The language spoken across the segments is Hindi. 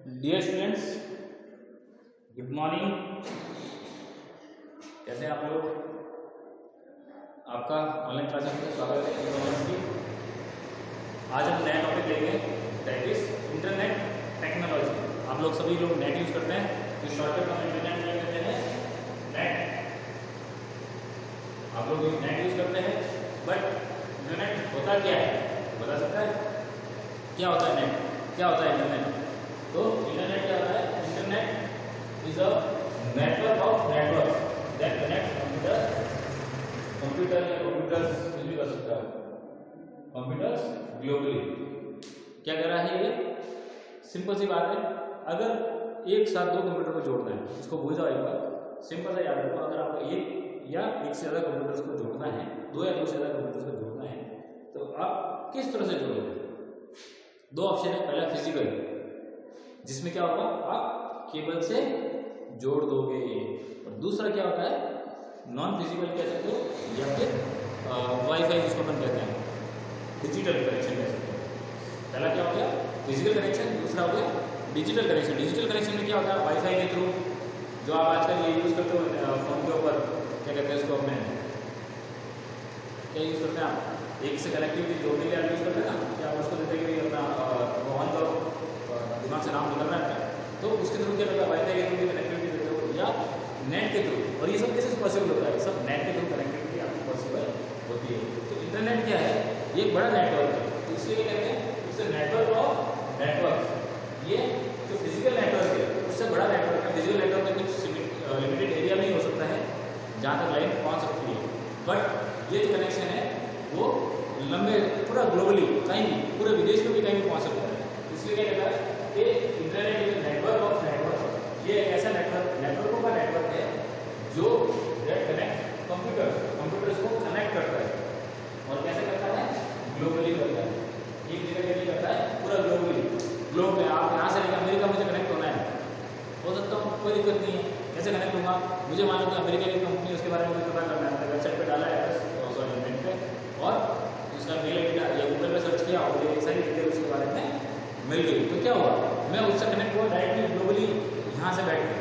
Dear students, good morning. कैसे हैं आप लोग? आपका ऑनलाइन क्लासेस में स्वागत है। आज हम नया टॉपिक लेंगे, दैट इज इंटरनेट टेक्नोलॉजी। आप लोग सभी लोग नेट यूज करते हैं, तो शॉर्टकट हम इंटरनेट में कहते हैं नेट। आप लोग नेट यूज करते हैं, बट इंटरनेट होता क्या है बता सकता है? क्या होता है नेट? क्या होता है इंटरनेट? तो इंटरनेट क्या होता है? Internet is a network of network that connect computers कुछ भी कर सकता है, कंप्यूटर्स ग्लोबली। क्या कर रहा है ये? सिंपल सी बात है, अगर एक साथ दो कंप्यूटर को जोड़ना है, इसको भूल जाओ एक बार, सिंपल सा याद रखो। अगर आपको एक या एक से ज़्यादा कंप्यूटर्स को जोड़ना है, दो या दो से ज़्यादा कंप्यूटर्स को जोड़ना है, तो आप किस तरह से जोड़ोगे? दो ऑप्शन है। पहला फिजिकल, जिसमें क्या होगा, आप केबल से जोड़ दोगे, और दूसरा क्या होता है, नॉन फिजिकल कह सकते हो, या फिर वाईफाई जिसको अपन कहते हैं, डिजिटल कनेक्शन कह सकते हो। पहला क्या हो गया? Physical connection. दूसरा हो गया डिजिटल कनेक्शन। डिजिटल कनेक्शन में क्या होता है? वाईफाई के थ्रू, जो आप आजकल ये यूज़ करते हो फोन के ऊपर, क्या कहते हैं उसको, अपने क्या यूज़ करते हैं आप, एक से कनेक्टिविटी जोड़ने के लिए आप यूज़ करते हैं ना, क्या आप उसको देते हैं कि अपना ऑन करो, दिमाग से नाम निकल रहा है, तो उसके थ्रू क्या करता है? वाईफाई के थ्रू कनेक्टिविटी देते हो, या नेट के थ्रू। और ये सब कैसे पॉसिबल होता है? सब नेट के थ्रू कनेक्टिविटी आपकी पॉसिबल होती है। तो इंटरनेट क्या है? ये एक बड़ा नेटवर्क है, तो इसलिए क्या कहते हैं, इससे नेटवर्क ऑफ नेटवर्क। ये जो फिजिकल नेटवर्क है उससे बड़ा नेटवर्क है। फिजिकल नेटवर्क में कुछ लिमिटेड एरिया में ही हो सकता है जहाँ तक लाइन पहुँच सकती है, बट ये जो कनेक्शन है वो लंबे, पूरा ग्लोबली, कहीं भी, पूरे विदेश में भी कहीं भी पहुँच सकता है। इसलिए क्या कहता है कि internet is network of network. ये एक ऐसा नेटवर्कों का नेटवर्क है जो कनेक्ट कंप्यूटर्स को कनेक्ट करता है। और कैसे करता है? ग्लोबली करता है। एक जगह के लिए करता है, पूरा ग्लोबली। ग्लोब में आप यहाँ से लेकर अमेरिका मुझे कनेक्ट होना है, हो सकता हूँ, कोई दिक्कत नहीं है। कैसे कनेक्ट होगा? मुझे मान लो कि अमेरिका की कंपनी, उसके बारे में मुझे पता करना है, वेबसाइट पे डाला है, सॉरी नेट पे, और उसका मेल आईडी या गूगल पे सर्च किया और मुझे सारी डिटेल उसके बारे में मिल गई, तो क्या हुआ? मैं उससे कनेक्ट हुआ डायरेक्टली ग्लोबली, यहाँ से बैठ कर,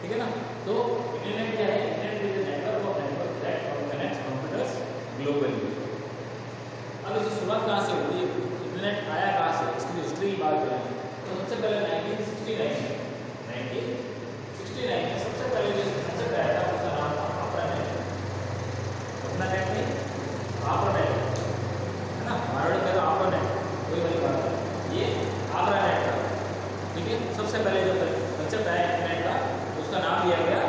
ठीक है ना? तो इंटरनेट क्या है? Internet is network of network that connects computers globally. अब इसकी शुरुआत कहाँ से होती है? इंटरनेट आया कहाँ से? इसकी हिस्ट्री की बात करें तो सबसे पहले 1969 में सबसे पहले जो कंसेप्ट आया था उसका नाम था ARPANET। अपना नेट नहीं, ARPANEट है ना, हमारा कहता है ARPANEट, कोई बड़ी बात नहीं, ये ARPANEट था, ठीक है। सबसे पहले जो कंसेप्ट आया इंटरनेट का, उसका नाम दिया गया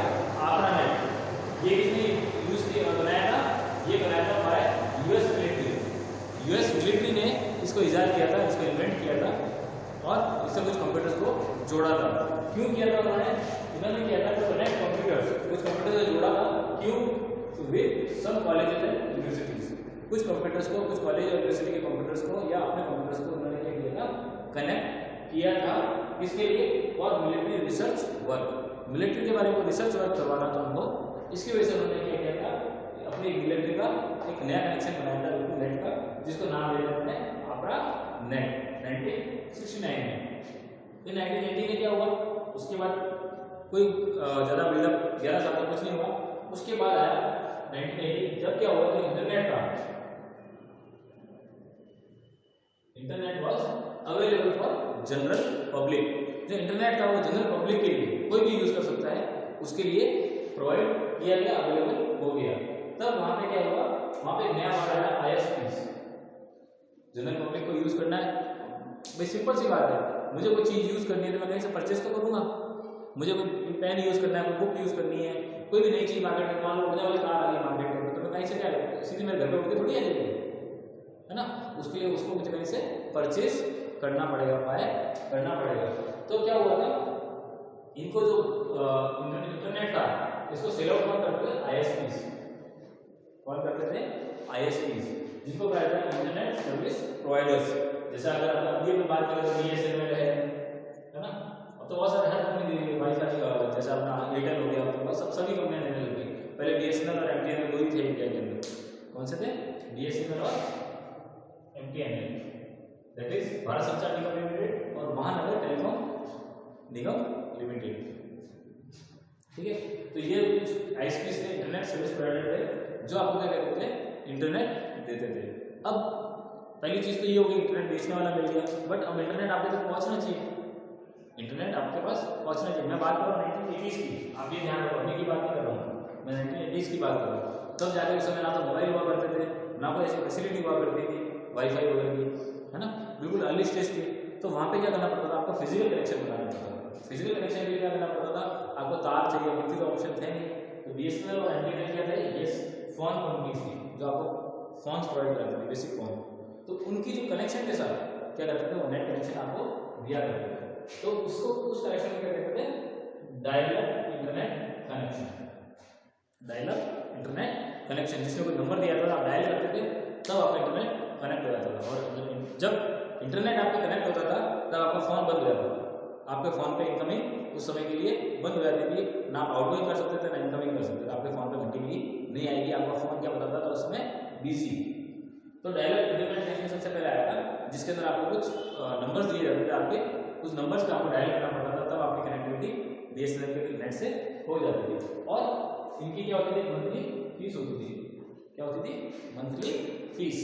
ARPANEट। ये किसने यूज किया, बनाया था? ये बनाया था bye US military. US military ने इसको इजाद किया था, इसको इन्वेंट किया था, और इससे कुछ कंप्यूटर्स को जोड़ा था। क्यों किया था उन्होंने किया था तो कनेक्ट कंप्यूटर्स, कुछ कंप्यूटर्स से जोड़ा था। क्यों? With some colleges and universities. कुछ कंप्यूटर्स को, कुछ कॉलेज और यूनिवर्सिटी के कंप्यूटर्स को या अपने कंप्यूटर्स को उन्होंने क्या किया था? कनेक्ट किया था। किसके लिए? और मिलिट्री रिसर्च वर्क, मिलिट्री के बारे में रिसर्च वर्क करवाना था उनको। इसकी वजह से उन्होंने क्या किया था? अपनी मिलिट्री का एक नया कनेक्शन बनाया था नेट का, जिसको नाम दिया था ARPANET 1969 में। फिर 1980 में क्या हुआ? उसके बाद कोई ज़्यादा बिल्डअप 11 साल तक कुछ नहीं हुआ। उसके बाद आया 1980, जब क्या हुआ? तो internet was available for general public. जो इंटरनेट था वो जनरल पब्लिक के लिए, कोई भी यूज कर सकता है, उसके लिए प्रोवाइड किया गया, अवेलेबल हो गया। तब वहां पे क्या हुआ? वहां पे नया वर्ड आया ISPs। जनरल पब्लिक को यूज करना है, भाई सिंपल सी बात है, मुझे कोई चीज यूज करनी है तो मैं कहीं से परचेस तो करूंगा। मुझे कोई पेन यूज करना है, कोई बुक यूज करनी है, कोई भी नई चीज मार्केट में, मान लो उड़ने वाली कार आ गई मार्केट में, तो मैं कहीं से क्या है, सीधे मेरे घर पे उठ के थोड़ी आ जाएगी, है ना? उसके लिए उसको मुझे कहीं से परचेस करना पड़ेगा, बाय करना पड़ेगा। तो क्या हुआ था? इनको जो इंटरनेट था, इसको सेल आउट कौन करते थे? ISPs। कौन करते थे? ISPs, जिनको कहते हैं इंटरनेट सर्विस प्रोवाइडर्स। जैसे अगर अभी हम बात करें तो BSNL है ना? अब तो बहुत सारे हर कंपनी वाईफाई का, जैसे अपना एयरटेल हो गया, आपके पास सब सभी कंपनियां देने लगी। पहले BSNL और MTNL दो ही थे इंडिया के अंदर। कौन से थे? BSNL और MTNL, दैट इज भारत संचार निगम लिमिटेड और महानगर टेलीकॉम निगम लिमिटेड। ठीक है, तो ये कुछ आईएसपी थे, इंटरनेट सर्विस प्रोवाइडर थे, जो आपको क्या कहते थे, इंटरनेट देते थे। अब पहली चीज तो ये होगी इंटरनेट बेचने वाला मिल गया, बट अब इंटरनेट आपके तक पहुंचना चाहिए, इंटरनेट आपके पास पहुंचना चाहिए। मैं बात कर रहा हूँ 1980s की, आप ये ध्यान रखो, अभी की बात नहीं कर रहा हूँ, मैं 1980s की बात कर रहा हूँ। तब जाके उस समय ना तो मोबाइल हुआ करते थे, ना कोई ऐसी फैसिलिटी हुआ करती थी वाईफाई वगैरह की, है ना, बिल्कुल अर्ली स्टेज थी। तो वहाँ पे क्या करना पड़ता था, आपको फिजिकल कनेक्शन बनाना पड़ता था। फिजिकल कनेक्शन के लिए क्या करना पड़ता था, आपको तार चाहिए, बिजली का ऑप्शन थे नहीं, तो बीएसएनएल और एमटीएनएल क्या थे, ये फोन कंपनीज थी जो आपको फोन प्रोवाइड कराती थी, बेसिक फोन। तो उनकी जो कनेक्शन के साथ क्या करते थे, वो नेट कनेक्शन आपको दिया करते थे। तो उसको उस कनेक्शन को क्या कहते थे, dial up internet connection. Dial up internet connection, जिसमें कोई नंबर दिया था, आप डायल करते थे तब आपका इंटरनेट कनेक्ट हो जाता था। और जब इंटरनेट आपका कनेक्ट होता था तब आपका फोन बंद हो जाता था, आपके फोन पे इनकमिंग उस समय के लिए बंद हो जाती थी, ना आप आउटगोइंग कर सकते थे ना इनकमिंग कर सकते थे, आपके फोन पे घंटी भी नहीं आएगी, आपका फोन क्या बताता था उस समय, बिजी। तो डायल अप इंटरनेट कनेक्शन सबसे पहले आया था, जिसके अंदर आपको कुछ नंबर्स दिए जाते थे, आपके उस नंबर्स पे आपको डायल करना पड़ता था, तब आपकी कनेक्टिविटी बीएसएनएल के नेट से हो जाती थी। और इनकी क्या होती थी, मंथली फीस होती थी। क्या होती थी, मंथली फीस,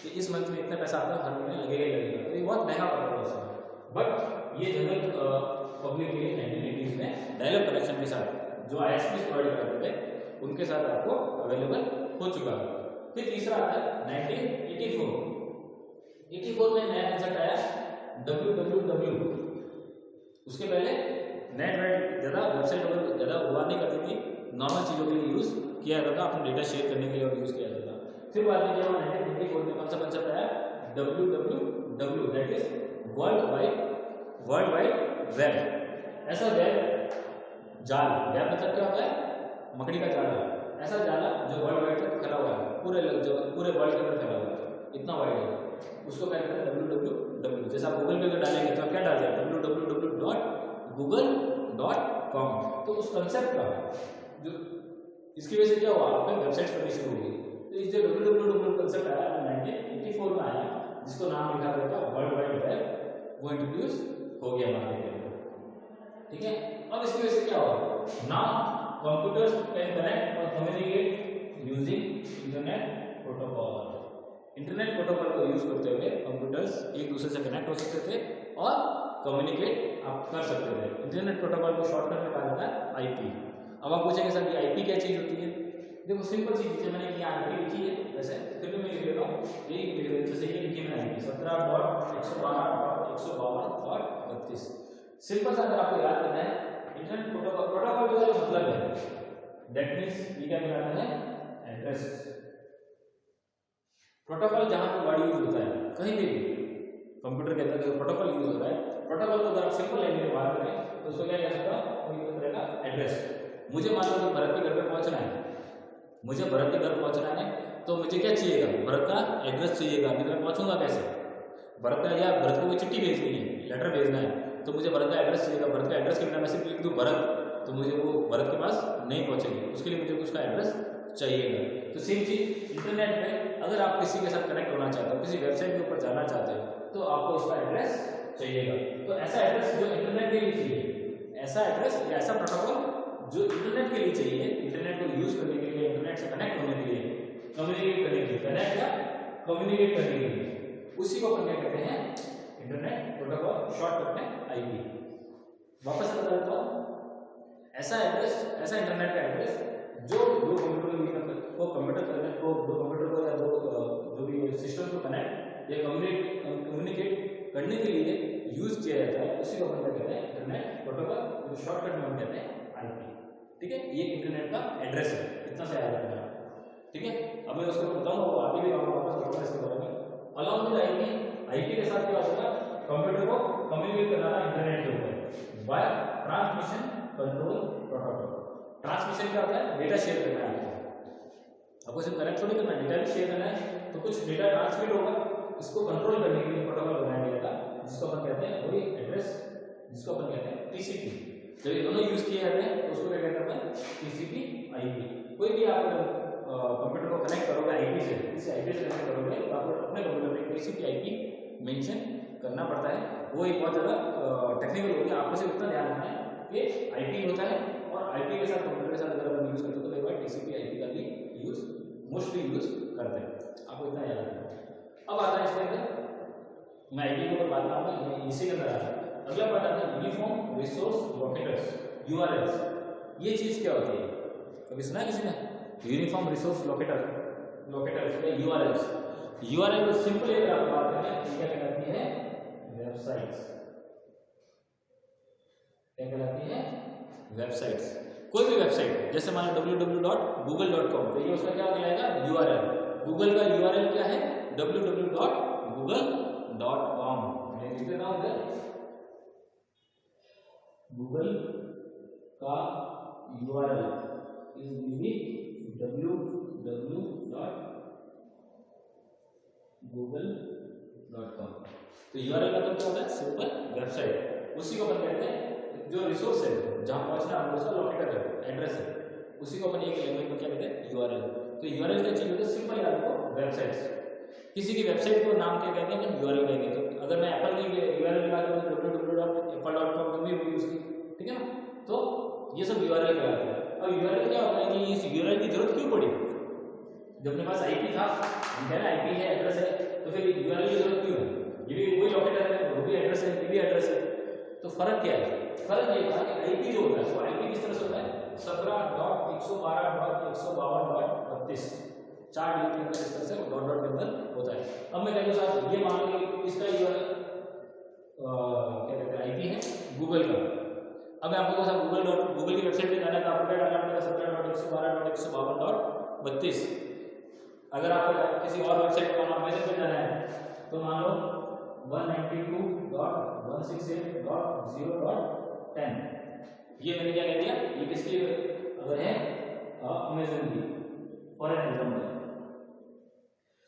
कि इस मंथ में इतना पैसा आपका हर महीने लगेगा ही लगेगा। तो ये बहुत महंगा पड़ता था उसमें, बट ये जनरल पब्लिक के लिए 1980s में डायल अप कनेक्शन के साथ जो आईएसपी प्रोवाइड करते थे उनके साथ आपको अवेलेबल हो चुका है। फिर तीसरा आता है 1984 में नया कंसेप्ट आया www। उसके पहले नेट वेट ज़्यादा, वेबसाइट वगैरह ज़्यादा हुआ नहीं करती थी, नॉर्मल चीज़ों के लिए यूज़ किया जाता था, अपने डेटा शेयर करने के लिए और यूज़ किया जाता था। फिर बाद में क्या हुआ, 1984 में कौन सा कंसेप्ट आया, www, that is world wide web. ऐसा वेब जाल, वेब मतलब क्या होता है, मकड़ी का जाला, ऐसा जाला जो वर्ल्ड वाइड तक फैला हुआ है, पूरे वर्ल्ड के अंदर फैला हुआ है, इतना वाइड है, उसको क्या कहते हैं, www। जैसे आप गूगल पे अगर डालेंगे तो आप क्या डालते हैं, www.google.com। तो उस कंसेप्ट का जो इसकी वजह से क्या हुआ, आपने वेबसाइट बननी शुरू हो गई। तो इस जो www कंसेप्ट आया 1984 में आया, जिसको नाम लिखा गया था वर्ल्ड वाइड वेब, वो इंट्रोड्यूस हो गया मार्केट के अंदर। ठीक है, अब इसकी वजह से क्या हुआ, नाउ कंप्यूटर्स कैन कनेक्ट और communicate using internet protocol. Internet protocol को यूज करते हुए कंप्यूटर्स एक दूसरे से कनेक्ट हो सकते थे और कम्युनिकेट आप कर सकते थे। इंटरनेट प्रोटोकॉल को शॉर्टकट में कहा जाता है आईपी। अब आप पूछेंगे सर कि आईपी क्या चीज होती है, देखो सिंपल सी चीज है, मैंने यहाँ आईपी लिखी है, वैसे फिर भी मैं लिख देता हूँ, यही लिख देता हूँ, जैसे ये लिखी मैंने आईपी 17.112.152.32। सिंपल सा अगर आपको याद करना है, इंटरनेट प्रोटोकॉल का मतलब है, दैट मीन्स ये क्या कहलाता है, एड्रेस। प्रोटोकॉल जहां पर वर्ड यूज होता है, कहीं भी कंप्यूटर के अंदर जो प्रोटोकॉल यूज होता है, प्रोटोकॉल को अगर आप सिंपल लैंग्वेज में बात करें तो उसको क्या कह सकता हूं, कोई तरह का एड्रेस। मुझे मान लो कि भरत के घर पे पहुंचना है, मुझे भरत के घर पहुंचना है, तो मुझे क्या चाहिएगा, भरत का एड्रेस चाहिएगा, नहीं तो मैं पहुंचूंगा कैसे, भरत का, या भरत को कोई चिट्ठी भेजनी है, लेटर भेजना है, तो मुझे भरत का एड्रेस चाहिएगा। भरत का एड्रेस के बिना मैं सिर्फ लिख दूं भरत, तो मुझे वो भरत के पास नहीं पहुंचेगी, उसके लिए मुझे उसका एड्रेस चाहिएगा। तो सेम चीज इंटरनेट में, अगर आप किसी के साथ कनेक्ट होना चाहते हो, किसी वेबसाइट के ऊपर जाना चाहते हो, तो आपको उसका एड्रेस चाहिएगा। तो ऐसा एड्रेस जो इंटरनेट के लिए चाहिए, ऐसा एड्रेस या ऐसा प्रोटोकॉल जो इंटरनेट के लिए चाहिए, इंटरनेट को यूज करने के लिए, इंटरनेट से कनेक्ट होने के लिए, कम्युनिकेट करने के लिए, कनेक्ट या कम्युनिकेट करने के लिए, उसी को अपन क्या कहते हैं, इंटरनेट प्रोटोकॉल, शॉर्टकट में आईपी। वापस बता देता हूँ, ऐसा एड्रेस, ऐसा इंटरनेट का एड्रेस जो दो कंप्यूटर को या दो जो भी सिस्टम को कनेक्ट या कम्युनिकेट करने के लिए यूज किया जाता है, उसी को अपन क्या कहते हैं, इंटरनेट प्रोटोकॉल, जो शॉर्टकट में हम कहते हैं आईपी। ठीक है, ये इंटरनेट का एड्रेस है, इतना से याद रखना है। ठीक है, अब मैं उसको बताऊंगा, वो आगे भी वापस बताऊंगा इसके बारे में। अलॉन्ग विद आईपी के साथ क्या होगा, कंप्यूटर को कम्युनिकेट करना था इंटरनेट के ऊपर by transmission control protocol. Transmission क्या होता है, डेटा शेयर करना है आपको, सिर्फ कनेक्ट थोड़ी करना है, डेटा भी शेयर करना है, तो कुछ डेटा ट्रांसमिट होगा, इसको कंट्रोल करने के लिए प्रोटोकॉल बनाया गया था, जिसको अपन कहते हैं वही एड्रेस, जिसको अपन कहते हैं टीसीपी। जब ये दोनों यूज किए जाते हैं तो उसको क्या कहते हैं, टीसीपी आईपी। कोई भी आप कंप्यूटर को कनेक्ट करोगे आईपी से, किसी आईपी से कनेक्ट करोगे तो आपको अपने कंप्यूटर में टीसीपी आईपी मेंशन करना पड़ता है, वो एक बहुत ज़्यादा टेक्निकल हो गया। आपको सिर्फ इतना ध्यान रखना है कि आईपी होता है और आईपी के साथ कंप्यूटर के साथ अगर हम यूज़ करते हैं तो कई बार टीसीपी आईपी का भी यूज़ मोस्टली यूज़ करते हैं, आपको इतना याद रखना है। अब आता है इसके अंदर, मैं आईपी के ऊपर बात करूँगा, इसी के अंदर आता है। अगला पार्ट आता है यूनिफॉर्म रिसोर्स लोकेटर्स, यूआरएल्स। ये चीज़ क्या होती है, कभी सुना है किसी ने? यूनिफॉर्म रिसोर्स लोकेटर्स या यूआरएल्स। यूआरएल सिंपल अगर आप बात करें क्या कहलाती है? वेबसाइट्स। क्या कहलाती है? वेबसाइट्स। कोई भी वेबसाइट, जैसे मान लो www.google.com, तो ये उसका क्या कहलाएगा? यूआरएल। गूगल का यूआरएल क्या है? www.google.com। मैं लिख देता हूं इधर, गूगल का यूआरएल इज www.google.com। तो यूआरएल का मतलब क्या होता है? Simple website. उसी को अपन कहते हैं जो रिसोर्स है, जहां पहुंचना है उसका लोकेटर है, एड्रेस है, उसी को अपन एक लैंग्वेज में क्या कहते हैं? यूआरएल। तो यूआरएल क्या चीज होती है? सिंपल याद रखो, वेबसाइट्स। किसी की वेबसाइट को नाम क्या कहते हैं? यूआरएल कहेंगे। तो अगर मैं एप्पल की यूआरएल की बात करूं तो www.apple.com तो भी होगी उसकी, ठीक है ना? तो ये सब यूआरएल कहलाता है। अब यूआरएल क्या होता है कि इस यूआरएल की जरूरत क्यों पड़ी? जब अपने पास आईपी था, हम कह रहे हैं आईपी है, एड्रेस है, तो फिर यूआरएल की जरूरत क्यों है? ये भी वही लोकेटर है, वो भी एड्रेस है, ये भी एड्रेस है। तो फर्क क्या है? फर्क ये था कि आईपी जो होता है वो आईपी किस तरह से होता है? 17.112.112.32 4 डिजिट के अंदर इस तरह से डॉट डॉट के अंदर होता है। अब मैं कहूँ साहब ये मान लो कि इसका यूआरएल क्या कहते हैं? आईपी है गूगल का। अब मैं आपको साहब गूगल की वेबसाइट पे जाना है तो आपको क्या डालना पड़ेगा? 17.112.112.32। अगर आपको किसी और वेबसाइट पर अमेज़न पे जाना है तो मान लो 192.168.0.10। ये मैंने क्या कह दिया? ये किसकी अगर है? अमेज़न की, फॉर एग्जांपल।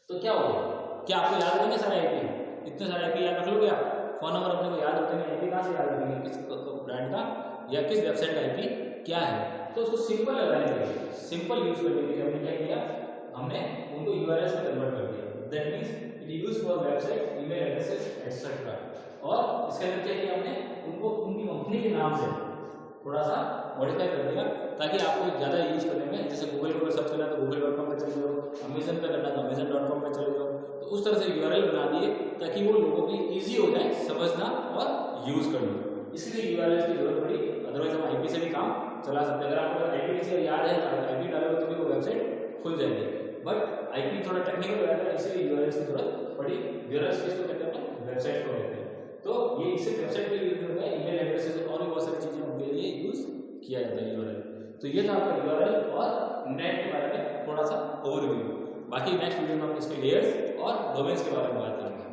तो क्या होगा? क्या आपको याद रहेंगे सारे आईपी? इतने सारे आईपी याद रख लोगे आप? फोन नंबर अपने को याद होते हैं, आईपी कहाँ से याद रखेंगे? किस ब्रांड का या किस वेबसाइट का आईपी क्या है? तो उसको सिंपल लगाने के लिए, सिंपल यूज करने के लिए हमने क्या किया? हमने उनको यूआरएल्स में कन्वर्ट कर दिया। That means it is used for website, email addresses etcetera. और इसके अंदर क्या किया हमने? उनको उनकी कंपनी के नाम से थोड़ा सा मॉडिफाई कर दिया ताकि आपको ज़्यादा यूज करने में, जैसे गूगल को सर्च करना तो google.com पे चले जाओ, अमेजन पे करना तो अमेजन.com पे चले जाओ। तो उस तरह से यूआरएल बना दिए ताकि वो लोगों की ईजी हो जाए समझना और यूज करना। इसलिए यूआरएल की जरूरत पड़ी, अदरवाइज हम आईपी से भी काम चला सकते हैं। अगर आपको आईपी किसी याद है, आईपी डालोगे तो भी वो वेबसाइट खुल जाएगी। बट आईपी थोड़ा टेक्निकल हो जाता है, इसलिए यूआरएल की जरूरत पड़ी। यूआरएल किसको कहते हैं? वेबसाइट को कहते हैं। तो ये इससे वेबसाइट पे यूज होता है, ईमेल एड्रेसेस और भी बहुत सारी चीजें उनके लिए यूज किया जाता है यूआरएल। तो ये था आपका यूआरएल और नेट के बारे में थोड़ा सा ओवरव्यू। बाकी नेक्स्ट वीडियो में हम इसके लेयर्स और डोमेन्स के बारे में बात करेंगे।